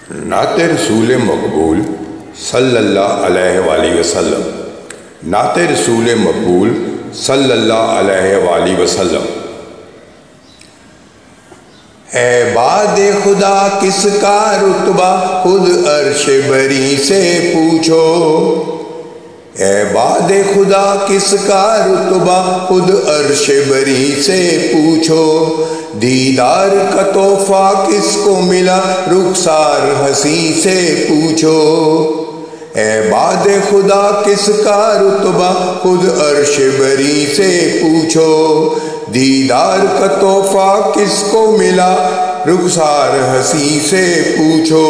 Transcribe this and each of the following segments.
نعت رسول مقبول صلی اللہ علیہ وآلہ وسلم۔ نعت رسول مقبول صلی اللہ علیہ وآلہ وسلم۔ اے باد خدا کس کا رتبہ خود عرش بری سے پوچھو، اے باد خدا کس کا رتبہ خود عرش بری سے پوچھو، دیدار کا تحفہ کس کو ملا رخسار حسیں سے پوچھو، اے باد خدا کس کا رتبہ خود عرش بری سے پوچھو، دیدار کا تحفہ کس کو ملا رخسار حسیں سے پوچھو،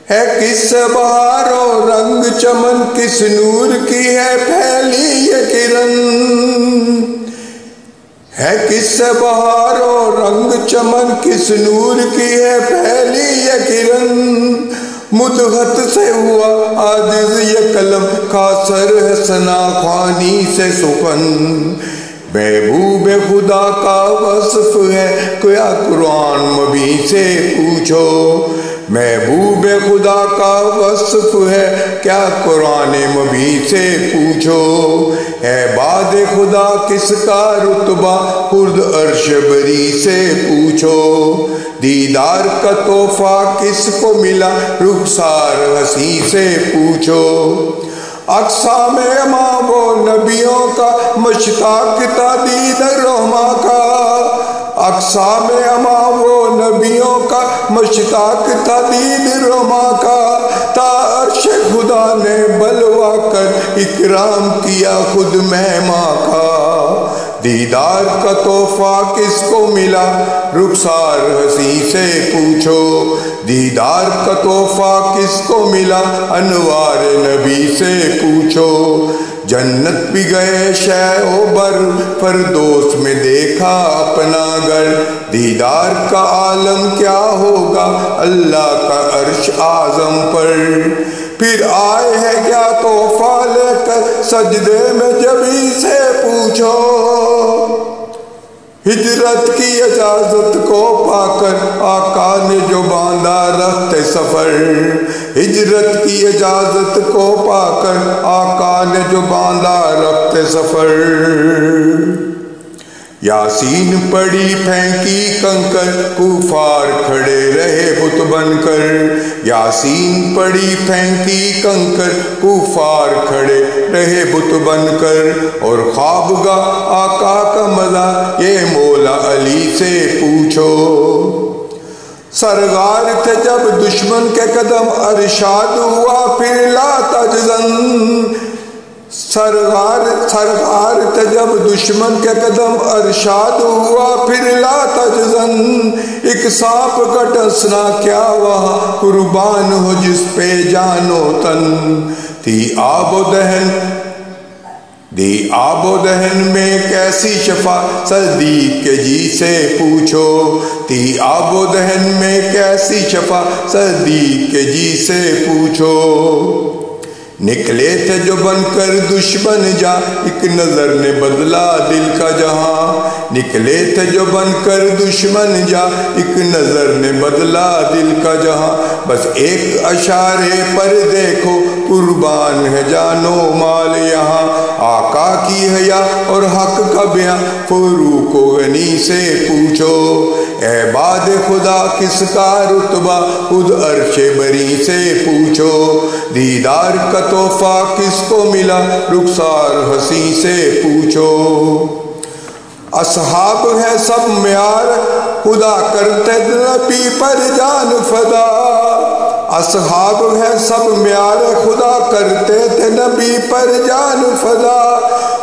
ہے کس بہار و رنگ چمن کس نور کی ہے پھیلی یہ کرن، ہے کس بہار و رنگ چمن کس نور کی ہے پھیلی یہ کرن، مدغت سے ہوا عاجز یہ قلم خاصر ہے ثنا خوانی سے سخن، محبوب خدا کا وصف ہے کیا قرآن مبین سے پوچھو، محبوب خدا کا وصف ہے کیا قرآن مبین سے پوچھو، اے باد خدا کس کا رتبہ خود عرش بری سے پوچھو، دیدار کا تحفہ کس کو ملا رخسار حسیں سے پوچھو، اقسام اماں وہ نبیوں کا مشتاق تھا دید رحماں کا، اقسام اماں وہ نبیوں کا مشتاق تھا دید رحماں کا، تا عرش خدا نے بلوا کر اکرام کیا خود مہماں کا، دیدار کا تحفہ کس کو ملا رخسار حسیں سے پوچھو، دیدار کا تحفہ کس کو ملا انوار نبی سے پوچھو، جنت بھی گئے شہ و بر فردوس میں دیکھا اپنا گھر، دیدار کا عالم کیا ہوگا اللہ کا عرش اعظم پر، پھر آئے ہیں کیا تحفہ لے کر سجدے میں جبھی سے پوچھو، ہجرت کی اجازت کو پا کر آقا نے جو باندھا رخت سفر، ہجرت کی اجازت کو پا کر آقا نے جو باندھا رخت سفر، یاسین پڑی پھینکی کنکر کفار کھڑے رہے بت بن کر، یاسین پڑی پھینکی کنکر کفار کھڑے رہے بت بن کر، اور خوابگاہ آقا کا مزہ یہ مولا علی سے پوچھو، سرگار تھے جب دشمن کے قدم ارشاد ہوا پھر لا تجزن، سرگار تھے جب دشمن کے قدم ارشاد ہوا پھر لا تجزن، ایک سانپ کا ڈسنا کیا وہاں قربان ہو جس پہ جان و تن، تھی آب و دہن میں کیسی شفا صدیق کے جی سے پوچھو، تھی آب و دہن میں کیسی شفا صدیق کے جی سے پوچھو، نکلے تھے جو بن کر دشمن جا ایک نظر نے بدلا دل کا جہاں، نکلے تھے جو بن کر دشمن جا ایک نظر نے بدلا دل کا جہاں، بس ایک اشارے پر دیکھو قربان ہے جان و مال یہاں، آقا کی حیا اور حق کا بیاں فروق و غنی سے پوچھو، اے باد خدا کس کا رتبہ خود عرش بری سے پوچھو، دیدار کا تحفہ کس کو ملا رخسار حسیں سے پوچھو، اصحاب ہے سب معیار خدا کرتے نبی پر جان فدا، اصحاب ہے سب معیار خدا کرتے تھے نبی پر جان فدا،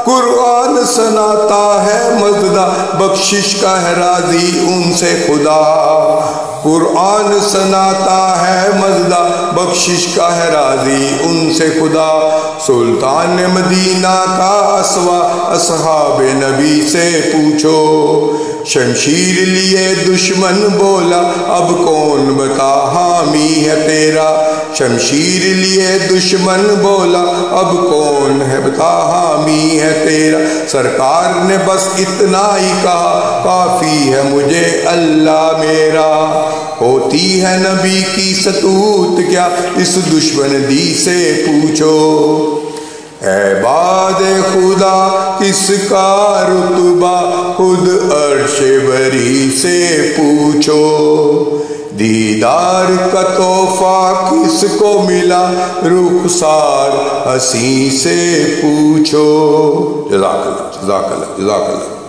قرآن سناتا ہے مزدہ بخشش کا ہے راضی ان سے خدا، قرآن سناتا ہے مزدہ بخشش کا ہے راضی ان سے خدا، سلطان مدینہ کا اسوا اصحاب نبی سے پوچھو، شمشیر لیے دشمن بولا اب کون بتا حامی ہے تیرا، شمشیر لیے دشمن بولا اب کون ہے بتا حامی ہے تیرا، سرکار نے بس اتنا ہی کہا کافی ہے مجھے اللہ میرا، ہوتی ہے نبی کی ستوت کیا اس دشمن دی سے پوچھو اے باد خدا کس کا رتبہ خود عرش بری سے پوچھو دیدار کا تحفہ کس کو ملا رخسار حسین سے پوچھو جزاک اللہ جزاک اللہ جزاک اللہ